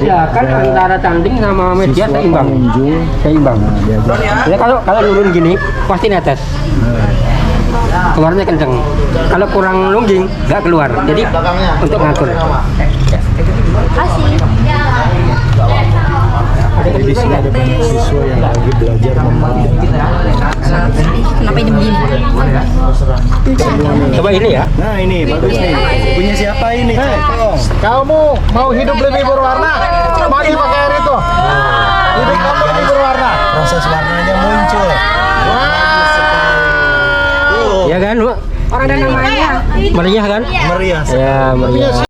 usahakan antara tanding sama media seimbang. Seimbang. Ya kalau nurun gini pasti netes. Keluarnya kenceng. Kalau kurang lungging nggak keluar. Jadi untuk ngatur. Jadi di sini ada banyak siswa yang lagi belajar membatik. Kenapa ini begini? Coba ini ya. Nah ini bagus nih. Punya siapa ini? Kamu mau hidup lebih berwarna? Mari pakai air itu. Hidup kamu lebih berwarna. Proses warnanya muncul. Ya kan, Bu? Orang ada namanya. Meriah kan? Meriah. Ya, meriah.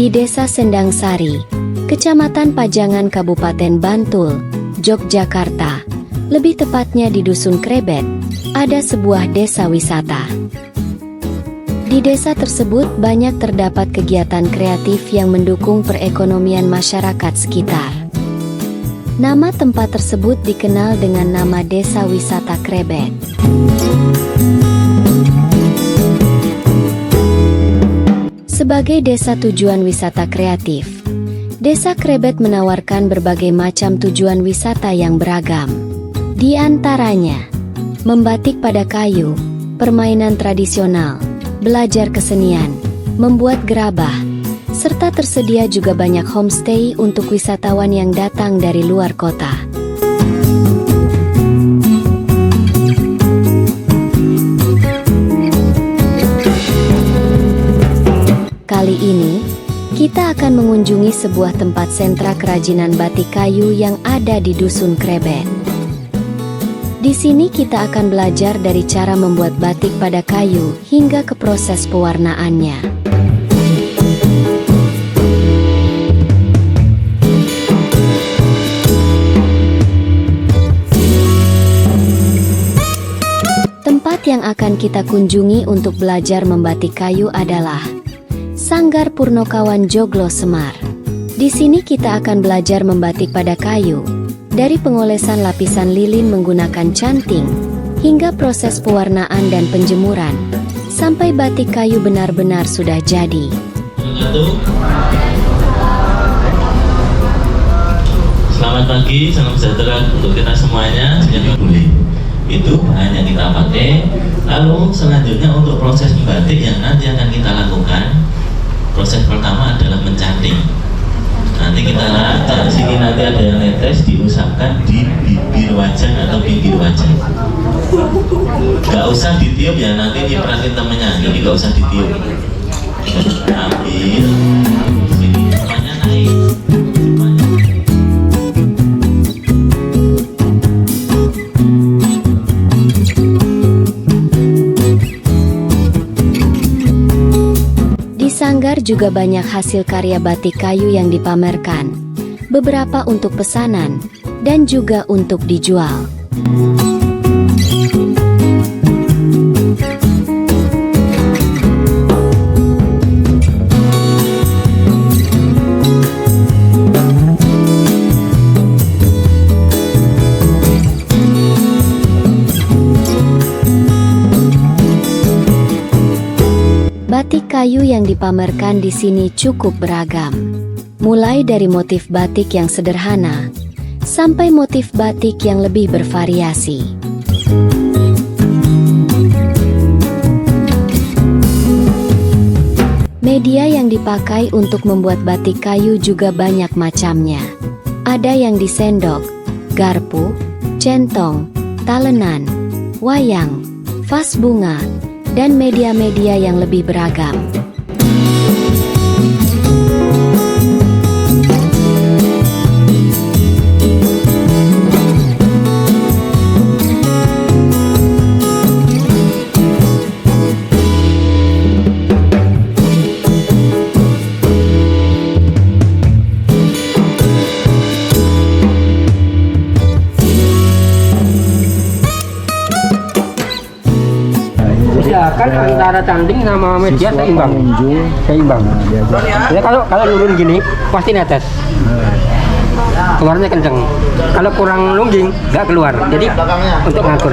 Di Desa Sendangsari, Kecamatan Pajangan, Kabupaten Bantul, Yogyakarta, lebih tepatnya di Dusun Krebet, ada sebuah desa wisata. Di desa tersebut banyak terdapat kegiatan kreatif yang mendukung perekonomian masyarakat sekitar. Nama tempat tersebut dikenal dengan nama Desa Wisata Krebet. Sebagai desa tujuan wisata kreatif, Desa Krebet menawarkan berbagai macam tujuan wisata yang beragam. Di antaranya, membatik pada kayu, permainan tradisional, belajar kesenian, membuat gerabah, serta tersedia juga banyak homestay untuk wisatawan yang datang dari luar kota. Kali ini, kita akan mengunjungi sebuah tempat sentra kerajinan batik kayu yang ada di Dusun Krebet. Di sini kita akan belajar dari cara membuat batik pada kayu hingga ke proses pewarnaannya. Tempat yang akan kita kunjungi untuk belajar membatik kayu adalah Sanggar Purnokawan Joglo Semar. Di sini kita akan belajar membatik pada kayu, dari pengolesan lapisan lilin menggunakan canting, hingga proses pewarnaan dan penjemuran, sampai batik kayu benar-benar sudah jadi. Selamat pagi, salam sejahtera untuk kita semuanya. Sejak boleh itu hanya kita pakai. Lalu selanjutnya untuk proses membatik yang nanti akan kita lakukan, proses pertama adalah mencanting. Nanti kita lihat di sini nanti ada yang netes diusapkan di bibir wajah atau pinggir wajah. Gak usah ditiup ya, nanti nyempratin temennya, jadi gak usah ditiup. Ambil sini, semuanya naik. Sanggar juga banyak hasil karya batik kayu yang dipamerkan, beberapa untuk pesanan, dan juga untuk dijual. Batik kayu yang dipamerkan di sini cukup beragam. Mulai dari motif batik yang sederhana, sampai motif batik yang lebih bervariasi. Media yang dipakai untuk membuat batik kayu juga banyak macamnya. Ada yang disendok, garpu, centong, talenan, wayang, vas bunga, dan media-media yang lebih beragam. kan antara tanding sama media Siswa seimbang. pengunjung. Seimbang. Nah, diajak. Jadi kalau nurun gini pasti netes. Keluarnya kenceng. Kalau kurang lungging nggak keluar. Jadi untuk ngatur.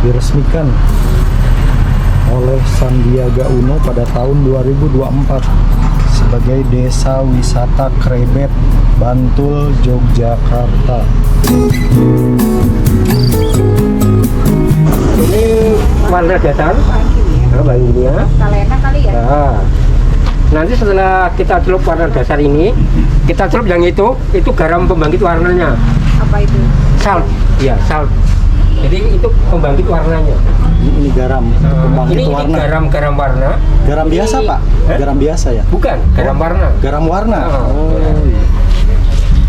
diresmikan oleh Sandiaga Uno pada tahun 2024 sebagai Desa Wisata Krebet, Bantul, Yogyakarta. Ini warna dasar, bahannya. Kalena kali ya. Nah, nanti setelah kita celup warna dasar ini, kita celup yang itu garam pembangkit warnanya. Apa itu? Salt, ya salt. Jadi itu pembangkit warnanya. Ini garam pembangkit Ini warna. garam warna. Garam biasa, Pak? Garam biasa ya? Bukan, garam warna. Garam warna. Oh. iya.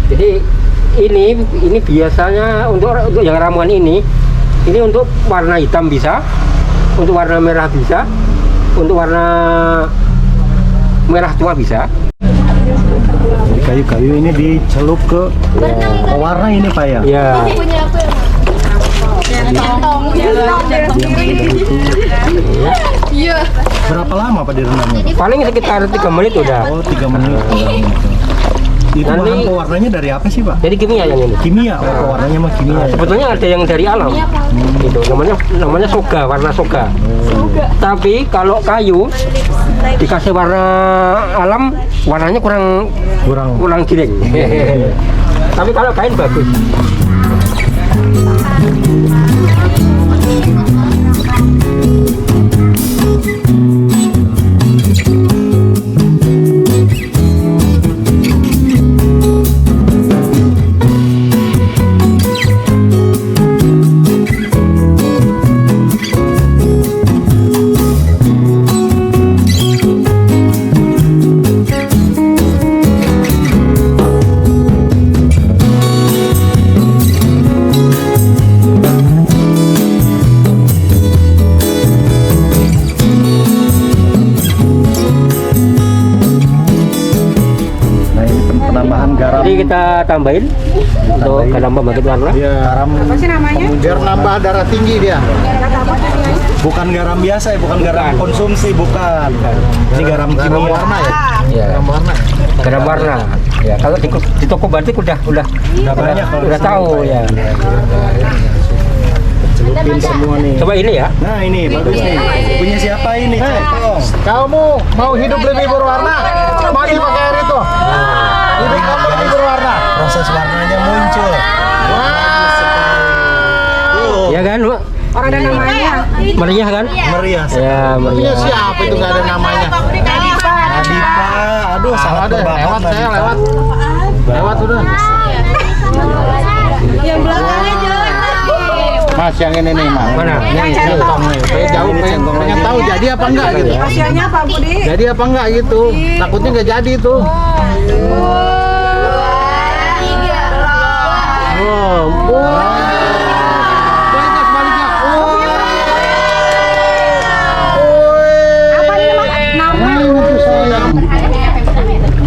Jadi ini biasanya untuk yang ramuan ini untuk warna hitam bisa, untuk warna merah bisa, untuk warna merah tua bisa. Kayu-kayu ini dicelup ke pewarna ini, Pak ya? Ya. Jantung Iya. Berapa lama Pak direndamnya? Paling sekitar 3 menit udah. Oh, 3 menit. Itu Nanti- bahan pewarnanya dari apa sih, Pak? Jadi kimia yang ini. Kimia, pewarnanya mah kimia ya? Sebetulnya ada yang dari alam. Itu namanya soga, warna soga. Tapi kalau kayu dikasih warna alam, warnanya kurang giring. Tapi kalau kain bagus. Nah, ini penambahan garam. Jadi kita tambahin untuk garam pembangkit warna. Iya, garam Apa sih namanya? Biar nambah darah tinggi dia. bukan garam biasa ya, bukan garam konsumsi, bukan. Ini garam Garam kimia. warna ya. Ya. Garam warna. Garam warna. Ya, kalau di toko batik udah banyak kalau udah di sini, tahu Pak. ya. Celupin semua nih. Coba ini ya. Nah, ini bagus nih. Punya siapa ini? Tolong. Kamu mau hidup lebih berwarna? Mandi pakai air itu. Hidup kamu lebih berwarna. Proses warnanya muncul. Ya kan, Bu? Orang ada namanya. Meriah kan? Meriah. Ya, Punya meriah. siapa itu nggak ada namanya? Nadipa. Aduh, Salah sangat deh, berbakat lewat saya Nadipa. lewat. Lewat udah. Yang belakangnya jelek. Mas yang ini nih, Mas. Mana? Ini centong nih. Saya jauh pengen tahu jadi apa enggak gitu. Usianya apa, Budi? Jadi apa enggak gitu. Takutnya nggak jadi itu. Sebaliknya, sebaliknya. Apa nih nama? Itu sayang.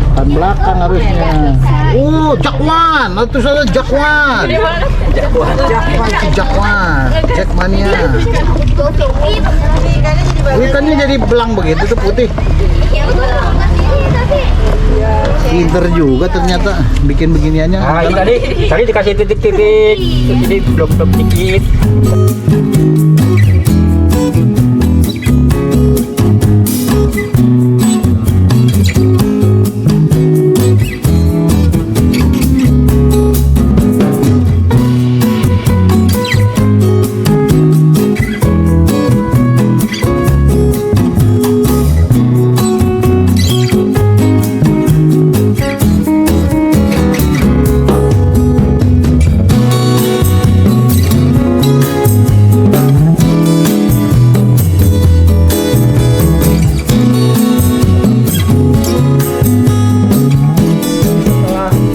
Depan belakang harusnya. Jakwan. Itu salah Jakwan. Jakwan. Jackmania. Ikannya jadi belang begitu tuh putih. Pinter juga ternyata bikin beginiannya. Nah, ini tadi dikasih titik-titik, jadi blok-blok dikit.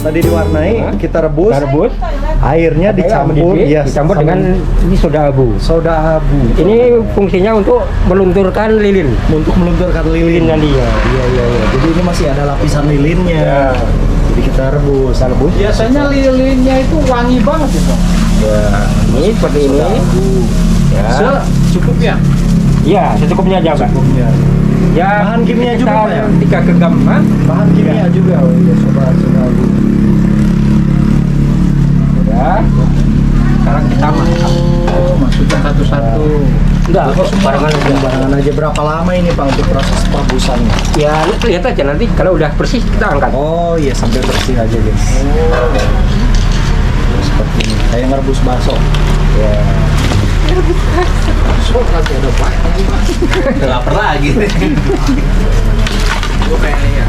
Tadi diwarnai, kita rebus. Kita rebus. Airnya dicampur, dicampur dengan ini soda abu. soda abu. Ini fungsinya untuk melunturkan lilin. Untuk melunturkan lilin. Tadi ya. Iya. Jadi ini masih ada lapisan lilinnya. Jadi kita rebus. Biasanya lilinnya itu wangi banget itu. Ya. Ini seperti ini. Ya. Cukupnya. Iya, secukupnya aja, Pak. Ya. Ya, Bahan kimia juga, Pak, ya? 3 genggam, ha? Bahan kimia juga. Oh iya, soda abu. Ya. Sekarang kita masak. Oh, maksudnya satu-satu. Enggak, barengan aja. Barangan aja berapa lama ini Pak untuk proses perebusannya? Ya, lihat aja nanti kalau udah bersih kita angkat. Oh iya, sampai bersih aja guys. Seperti ini, kayak ngerebus bakso. Ya. Lapar lagi.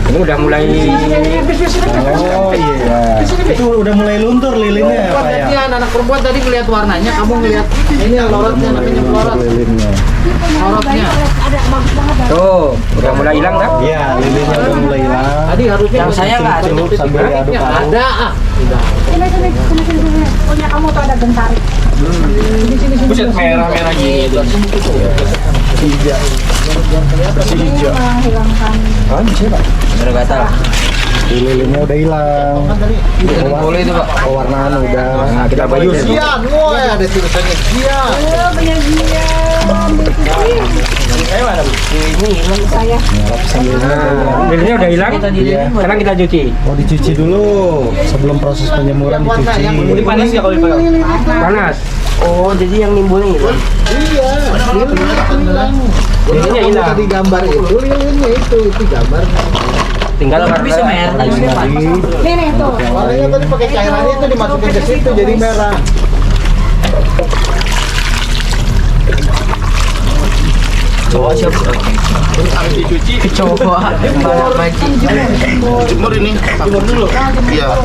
Ini udah mulai. Oh iya. Itu udah mulai luntur lilinnya ya Pak ya? Tadi anak perempuan tadi ngeliat warnanya, kamu ngeliat ini lorotnya, namanya lorot. Lilinnya. Lorotnya. Tuh, udah mulai hilang kan? Iya, lilinnya udah mulai hilang. Tadi harusnya Yang saya nggak ada. Celup sambil diaduk-aduk. ada. Sini. Punya kamu tuh ada gentarik. Buset merah-merah gini itu. Hijau. Masih hijau. Hilangkan. Ah, bisa Pak. Udah gatal. Lilinnya udah hilang. Boleh itu, Pak. Pewarnaan udah. Nah, kita bayus. Kian, woi ada tulisannya Kian. Banyak dia. Saya mana, Bu? Ini hilang saya. Nah, lilinnya udah hilang. Iya. Sekarang kita cuci. Mau dicuci dulu sebelum proses penyemuran dicuci. Panas ya kalau dipegang? Panas. Oh, jadi yang nimbulnya gitu. Iya, lilinnya hilang. Lilinnya Kamu hilang. tadi gambar itu, lilinnya itu gambar. Tinggal bisa merah. Nih tuh. Warnanya tadi pakai cairannya itu dimasukin ke situ jadi merah. Coba siapa? Coba. Jemur ini. Jemur dulu. Iya.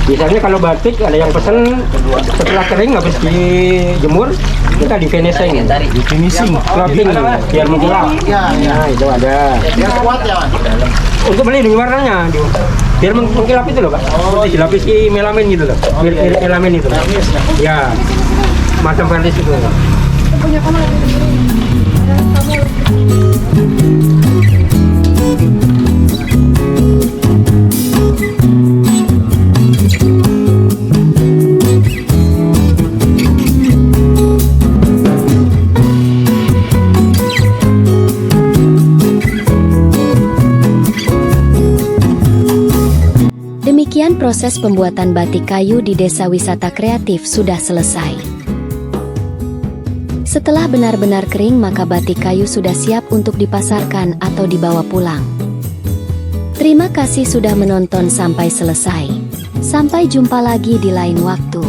Biasanya kalau batik ada yang pesen setelah kering habis dijemur kita di finishing, Di finishing. clothing biar mengkilap. Iya, iya. Nah itu ada. Biar kuat ya, Mas. Untuk melindungi warnanya, biar mengkilap itu loh Pak. Dilapisi melamin gitu loh, melamin itu. Ya, macam vernis itu. Punya kamu lagi sendiri. Demikian proses pembuatan batik kayu di Desa Wisata Kreatif sudah selesai. Setelah benar-benar kering maka batik kayu sudah siap untuk dipasarkan atau dibawa pulang. Terima kasih sudah menonton sampai selesai. Sampai jumpa lagi di lain waktu.